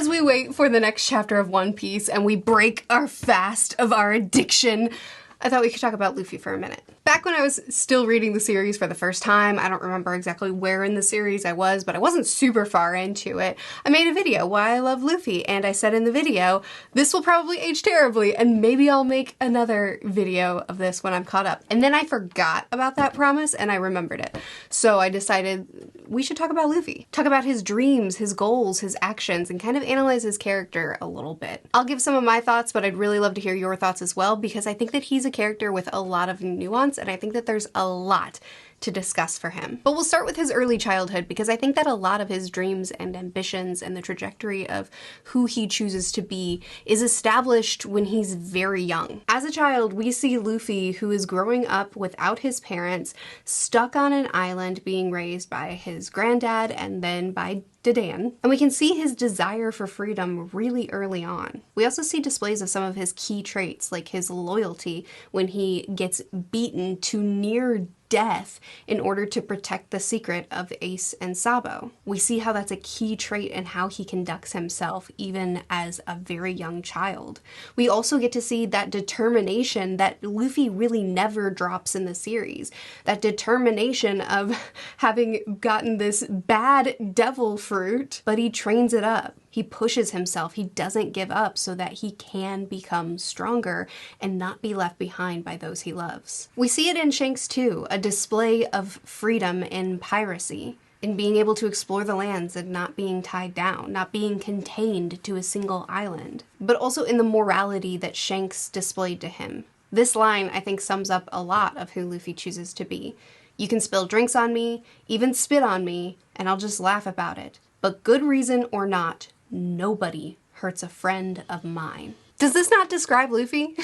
As we wait for the next chapter of One Piece and we break our fast of our addiction, I thought we could talk about Luffy for a minute. Back when I was still reading the series for the first time, I don't remember exactly where in the series I was, but I wasn't super far into it. I made a video, Why I Love Luffy, and I said in the video, this will probably age terribly, and maybe I'll make another video of this when I'm caught up. And then I forgot about that promise, and I remembered it. So I decided we should talk about Luffy. Talk about his dreams, his goals, his actions, and kind of analyze his character a little bit. I'll give some of my thoughts, but I'd really love to hear your thoughts as well, because I think that he's a character with a lot of nuance, and I think that there's a lot to discuss for him. But we'll start with his early childhood, because I think that a lot of his dreams and ambitions and the trajectory of who he chooses to be is established when he's very young. As a child, we see Luffy, who is growing up without his parents, stuck on an island being raised by his granddad and then by Dedan, and we can see his desire for freedom really early on. We also see displays of some of his key traits, like his loyalty when he gets beaten to near death in order to protect the secret of Ace and Sabo. We see how that's a key trait in how he conducts himself even as a very young child. We also get to see that determination that Luffy really never drops in the series. That determination of having gotten this bad devil fruit, but he trains it up. He pushes himself, he doesn't give up so that he can become stronger and not be left behind by those he loves. We see it in Shanks too, a display of freedom in piracy, in being able to explore the lands and not being tied down, not being contained to a single island, but also in the morality that Shanks displayed to him. This line, I think, sums up a lot of who Luffy chooses to be. You can spill drinks on me, even spit on me, and I'll just laugh about it. But good reason or not, nobody hurts a friend of mine. Does this not describe Luffy?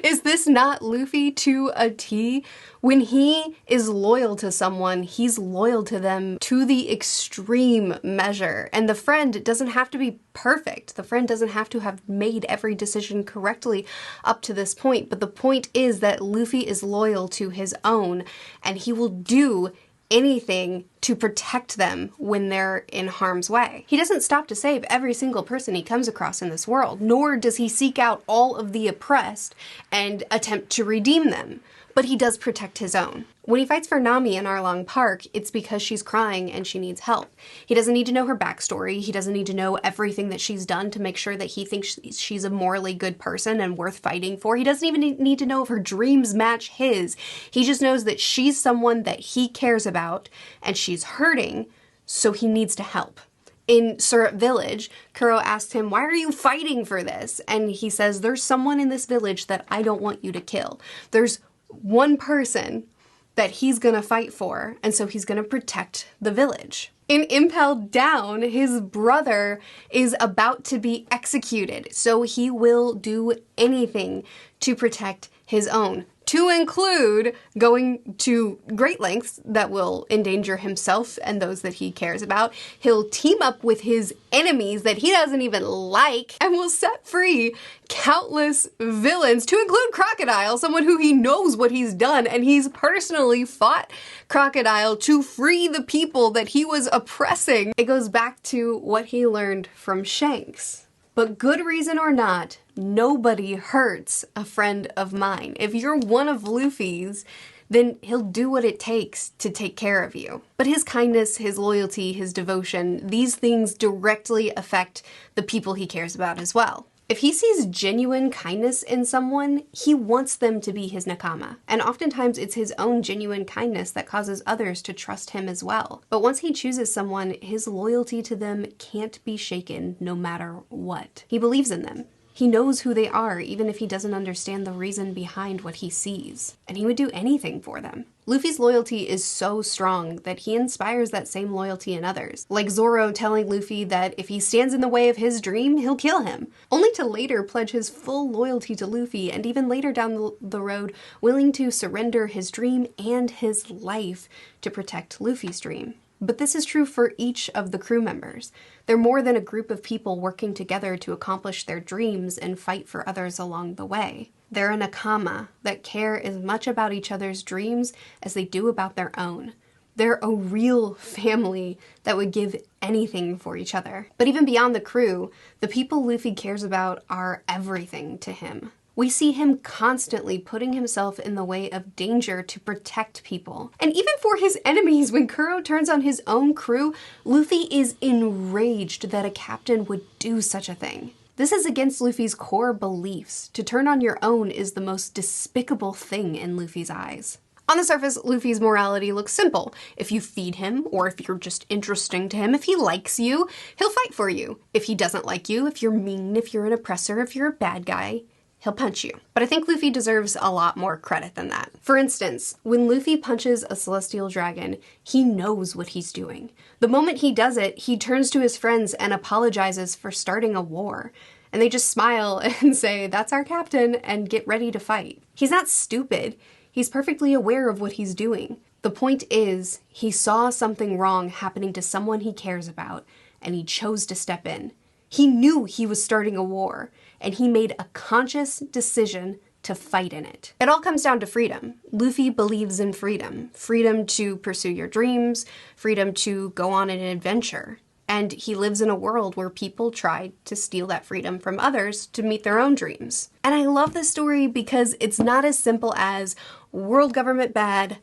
Is this not Luffy to a T? When he is loyal to someone, he's loyal to them to the extreme measure. And the friend doesn't have to be perfect. The friend doesn't have to have made every decision correctly up to this point. But the point is that Luffy is loyal to his own, and he will do anything to protect them when they're in harm's way. He doesn't stop to save every single person he comes across in this world, nor does he seek out all of the oppressed and attempt to redeem them, but he does protect his own. When he fights for Nami in Arlong Park, it's because she's crying and she needs help. He doesn't need to know her backstory. He doesn't need to know everything that she's done to make sure that he thinks she's a morally good person and worth fighting for. He doesn't even need to know if her dreams match his. He just knows that she's someone that he cares about and she's hurting, so he needs to help. In Syrup Village, Kuro asks him, why are you fighting for this? And he says, there's someone in this village that I don't want you to kill. There's one person that he's gonna fight for, and so he's gonna protect the village. In Impelled Down, his brother is about to be executed, so he will do anything to protect his own, to include going to great lengths that will endanger himself and those that he cares about. He'll team up with his enemies that he doesn't even like and will set free countless villains, to include Crocodile, someone who he knows what he's done, and he's personally fought Crocodile to free the people that he was oppressing. It goes back to what he learned from Shanks. But good reason or not, nobody hurts a friend of mine. If you're one of Luffy's, then he'll do what it takes to take care of you. But his kindness, his loyalty, his devotion, these things directly affect the people he cares about as well. If he sees genuine kindness in someone, he wants them to be his nakama. And oftentimes it's his own genuine kindness that causes others to trust him as well. But once he chooses someone, his loyalty to them can't be shaken no matter what. He believes in them. He knows who they are, even if he doesn't understand the reason behind what he sees. And he would do anything for them. Luffy's loyalty is so strong that he inspires that same loyalty in others. Like Zoro telling Luffy that if he stands in the way of his dream, he'll kill him. Only to later pledge his full loyalty to Luffy, and even later down the road, willing to surrender his dream and his life to protect Luffy's dream. But this is true for each of the crew members. They're more than a group of people working together to accomplish their dreams and fight for others along the way. They're a nakama that care as much about each other's dreams as they do about their own. They're a real family that would give anything for each other. But even beyond the crew, the people Luffy cares about are everything to him. We see him constantly putting himself in the way of danger to protect people. And even for his enemies, when Kuro turns on his own crew, Luffy is enraged that a captain would do such a thing. This is against Luffy's core beliefs. To turn on your own is the most despicable thing in Luffy's eyes. On the surface, Luffy's morality looks simple. If you feed him, or if you're just interesting to him, if he likes you, he'll fight for you. If he doesn't like you, if you're mean, if you're an oppressor, if you're a bad guy, he'll punch you. But I think Luffy deserves a lot more credit than that. For instance, when Luffy punches a celestial dragon, he knows what he's doing. The moment he does it, he turns to his friends and apologizes for starting a war. And they just smile and say, "That's our captain," and get ready to fight. He's not stupid. He's perfectly aware of what he's doing. The point is, he saw something wrong happening to someone he cares about, and he chose to step in. He knew he was starting a war, and he made a conscious decision to fight in it. It all comes down to freedom. Luffy believes in freedom. Freedom to pursue your dreams, freedom to go on an adventure. And he lives in a world where people try to steal that freedom from others to meet their own dreams. And I love this story because it's not as simple as world government bad,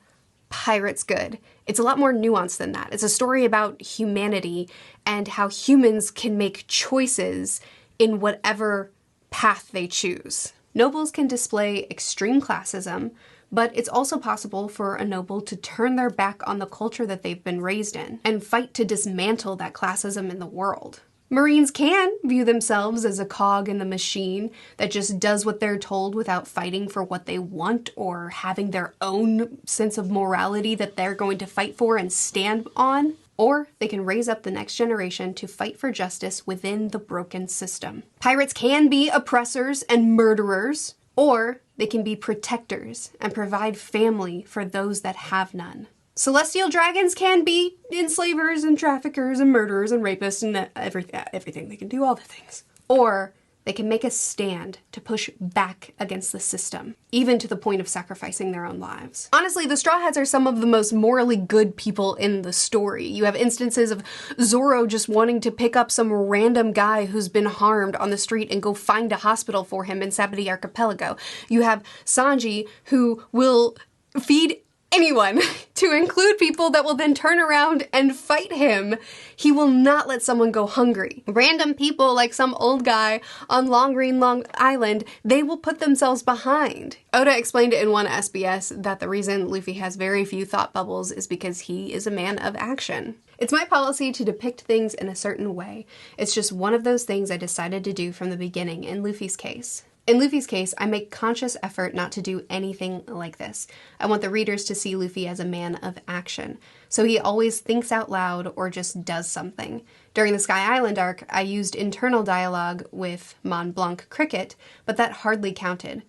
pirates good. It's a lot more nuanced than that. It's a story about humanity and how humans can make choices in whatever path they choose. Nobles can display extreme classism, but it's also possible for a noble to turn their back on the culture that they've been raised in and fight to dismantle that classism in the world. Marines can view themselves as a cog in the machine that just does what they're told without fighting for what they want or having their own sense of morality that they're going to fight for and stand on. Or they can raise up the next generation to fight for justice within the broken system. Pirates can be oppressors and murderers, or they can be protectors and provide family for those that have none. Celestial dragons can be enslavers and traffickers and murderers and rapists and everything. They can do all the things. Or they can make a stand to push back against the system, even to the point of sacrificing their own lives. Honestly, the Straw Hats are some of the most morally good people in the story. You have instances of Zoro just wanting to pick up some random guy who's been harmed on the street and go find a hospital for him in Sapody Archipelago. You have Sanji, who will feed anyone, to include people that will then turn around and fight him. He will not let someone go hungry. Random people like some old guy on Long Green Long Island, they will put themselves behind. Oda explained in one SBS that the reason Luffy has very few thought bubbles is because he is a man of action. It's my policy to depict things in a certain way. It's just one of those things I decided to do from the beginning in Luffy's case. In Luffy's case, I make conscious effort not to do anything like this. I want the readers to see Luffy as a man of action, so he always thinks out loud or just does something. During the Sky Island arc, I used internal dialogue with Mont Blanc Cricket, but that hardly counted.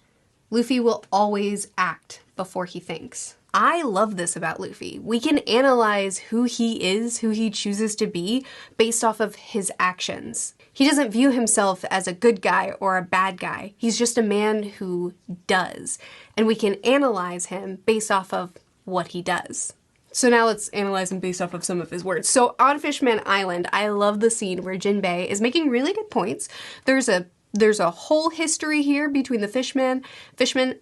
Luffy will always act before he thinks. I love this about Luffy. We can analyze who he is, who he chooses to be, based off of his actions. He doesn't view himself as a good guy or a bad guy. He's just a man who does. And we can analyze him based off of what he does. So now let's analyze him based off of some of his words. So on Fishman Island, I love the scene where Jinbei is making really good points. There's a whole history here between the fishmen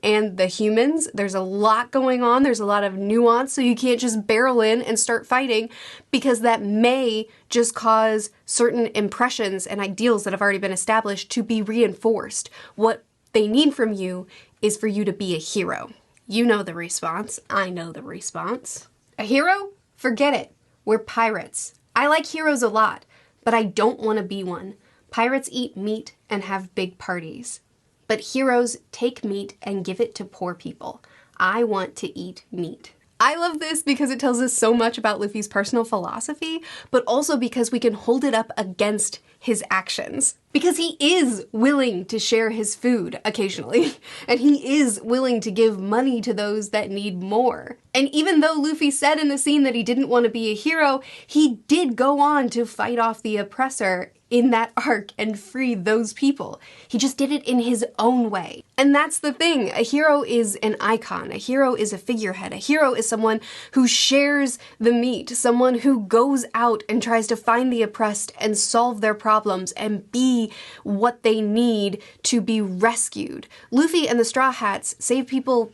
and the humans. There's a lot going on. There's a lot of nuance, so you can't just barrel in and start fighting, because that may just cause certain impressions and ideals that have already been established to be reinforced. What they need from you is for you to be a hero. You know the response. I know the response. A hero? Forget it. We're pirates. I like heroes a lot, but I don't want to be one. Pirates eat meat and have big parties, but heroes take meat and give it to poor people. I want to eat meat. I love this because it tells us so much about Luffy's personal philosophy, but also because we can hold it up against his actions. Because he is willing to share his food occasionally, and he is willing to give money to those that need more. And even though Luffy said in the scene that he didn't want to be a hero, he did go on to fight off the oppressor in that arc and free those people. He just did it in his own way. And that's the thing. A hero is an icon. A hero is a figurehead. A hero is someone who shares the meat, someone who goes out and tries to find the oppressed and solve their problems and be what they need to be rescued. Luffy and the Straw Hats save people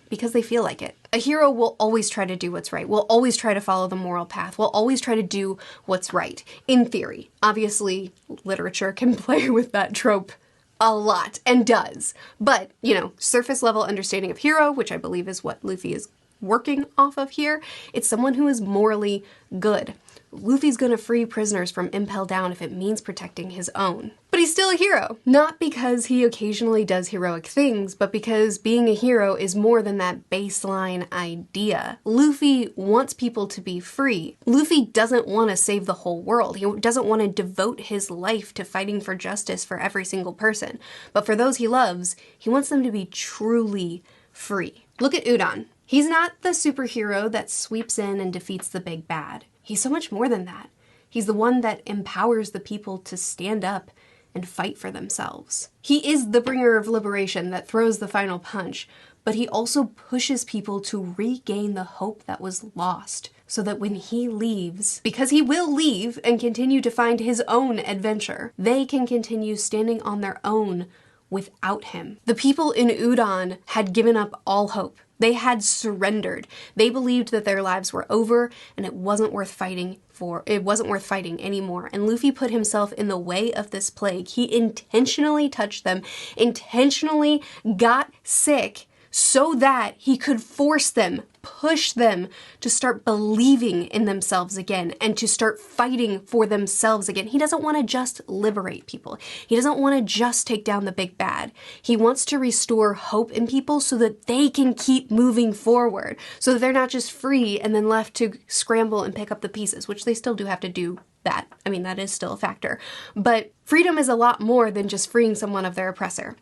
because they feel like it. A hero will always try to do what's right, will always try to follow the moral path, will always try to do what's right, in theory. Obviously, literature can play with that trope a lot, and does. But, you know, surface level understanding of hero, which I believe is what Luffy is working off of here, it's someone who is morally good. Luffy's gonna free prisoners from Impel Down if it means protecting his own. But he's still a hero. Not because he occasionally does heroic things, but because being a hero is more than that baseline idea. Luffy wants people to be free. Luffy doesn't want to save the whole world. He doesn't want to devote his life to fighting for justice for every single person. But for those he loves, he wants them to be truly free. Look at Udon. He's not the superhero that sweeps in and defeats the big bad. He's so much more than that. He's the one that empowers the people to stand up and fight for themselves. He is the bringer of liberation that throws the final punch, but he also pushes people to regain the hope that was lost, so that when he leaves, because he will leave and continue to find his own adventure, they can continue standing on their own without him. The people in Udon had given up all hope. They had surrendered. They believed that their lives were over and it wasn't worth fighting anymore. And Luffy put himself in the way of this plague. He intentionally touched them, intentionally got sick so that he could force them, push them to start believing in themselves again and to start fighting for themselves again. He doesn't want to just liberate people. He doesn't want to just take down the big bad. He wants to restore hope in people so that they can keep moving forward, so that they're not just free and then left to scramble and pick up the pieces, which they still do have to do that. I mean, that is still a factor. But freedom is a lot more than just freeing someone of their oppressor.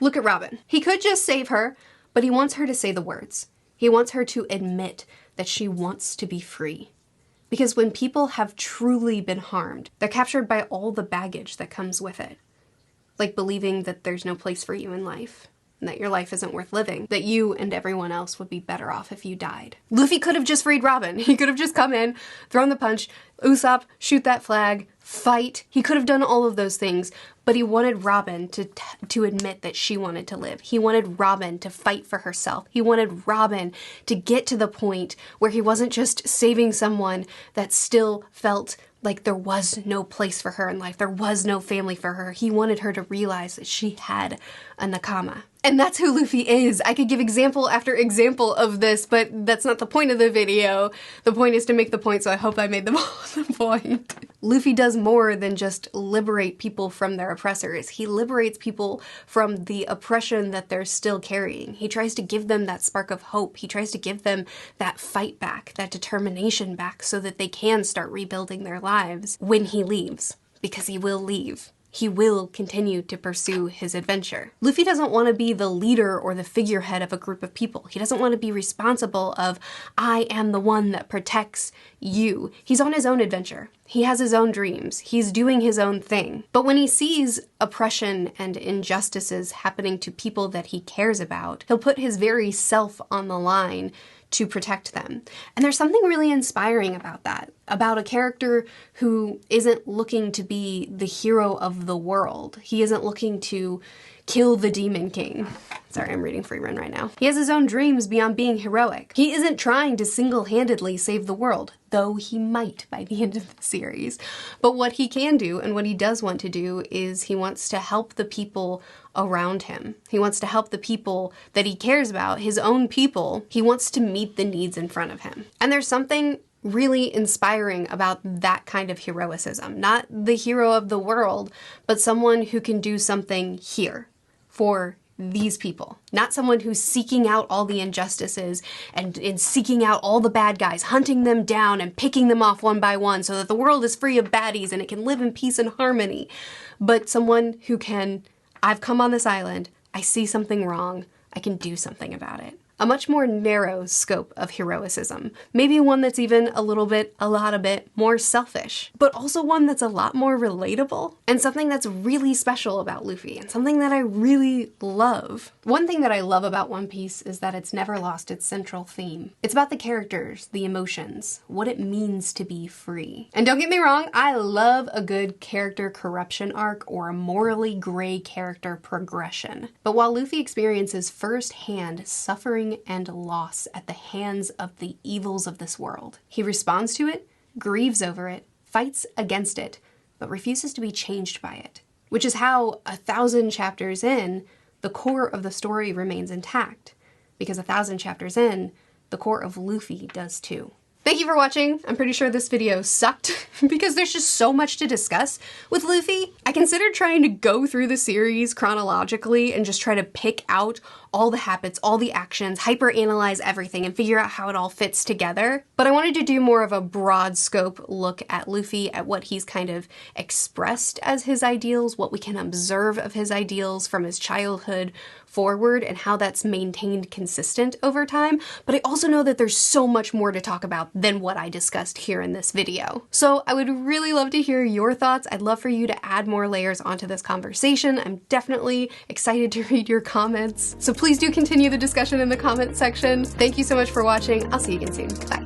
Look at Robin. He could just save her, but he wants her to say the words. He wants her to admit that she wants to be free. Because when people have truly been harmed, they're captured by all the baggage that comes with it. Like believing that there's no place for you in life, and that your life isn't worth living, that you and everyone else would be better off if you died. Luffy could have just freed Robin. He could have just come in, thrown the punch, Usopp, shoot that flag, fight. He could have done all of those things, but he wanted Robin to admit that she wanted to live. He wanted Robin to fight for herself. He wanted Robin to get to the point where he wasn't just saving someone that still felt like there was no place for her in life. There was no family for her. He wanted her to realize that she had a Nakama. And that's who Luffy is. I could give example after example of this, but that's not the point of the video. The point is to make the point, so I hope I made the point. Luffy does more than just liberate people from their oppressors. He liberates people from the oppression that they're still carrying. He tries to give them that spark of hope. He tries to give them that fight back, that determination back, so that they can start rebuilding their lives when he leaves. Because he will leave. He will continue to pursue his adventure. Luffy doesn't want to be the leader or the figurehead of a group of people. He doesn't want to be responsible of, I am the one that protects you. He's on his own adventure. He has his own dreams. He's doing his own thing. But when he sees oppression and injustices happening to people that he cares about, he'll put his very self on the line to protect them. And there's something really inspiring about that, about a character who isn't looking to be the hero of the world. He isn't looking to kill the Demon King. Sorry, I'm reading Free Run right now. He has his own dreams beyond being heroic. He isn't trying to single-handedly save the world, though he might by the end of the series. But what he can do, and what he does want to do, is he wants to help the people around him. He wants to help the people that he cares about, his own people. He wants to meet the needs in front of him. And there's something really inspiring about that kind of heroicism. Not the hero of the world, but someone who can do something here for these people. Not someone who's seeking out all the injustices and seeking out all the bad guys, hunting them down and picking them off one by one so that the world is free of baddies and it can live in peace and harmony. But someone who can, I've come on this island, I see something wrong, I can do something about it. A much more narrow scope of heroicism. Maybe one that's even a lot a bit more selfish, but also one that's a lot more relatable and something that's really special about Luffy and something that I really love. One thing that I love about One Piece is that it's never lost its central theme. It's about the characters, the emotions, what it means to be free. And don't get me wrong, I love a good character corruption arc or a morally gray character progression. But while Luffy experiences firsthand suffering and loss at the hands of the evils of this world, he responds to it, grieves over it, fights against it, but refuses to be changed by it. Which is how 1,000 chapters in, the core of the story remains intact. Because 1,000 chapters in, the core of Luffy does too. Thank you for watching. I'm pretty sure this video sucked because there's just so much to discuss with Luffy. I considered trying to go through the series chronologically and just try to pick out all the habits, all the actions, hyper-analyze everything and figure out how it all fits together. But I wanted to do more of a broad scope look at Luffy, at what he's kind of expressed as his ideals, what we can observe of his ideals from his childhood forward, and how that's maintained consistent over time. But I also know that there's so much more to talk about than what I discussed here in this video. So I would really love to hear your thoughts. I'd love for you to add more layers onto this conversation. I'm definitely excited to read your comments. So please do continue the discussion in the comment section. Thank you so much for watching. I'll see you again soon. Bye.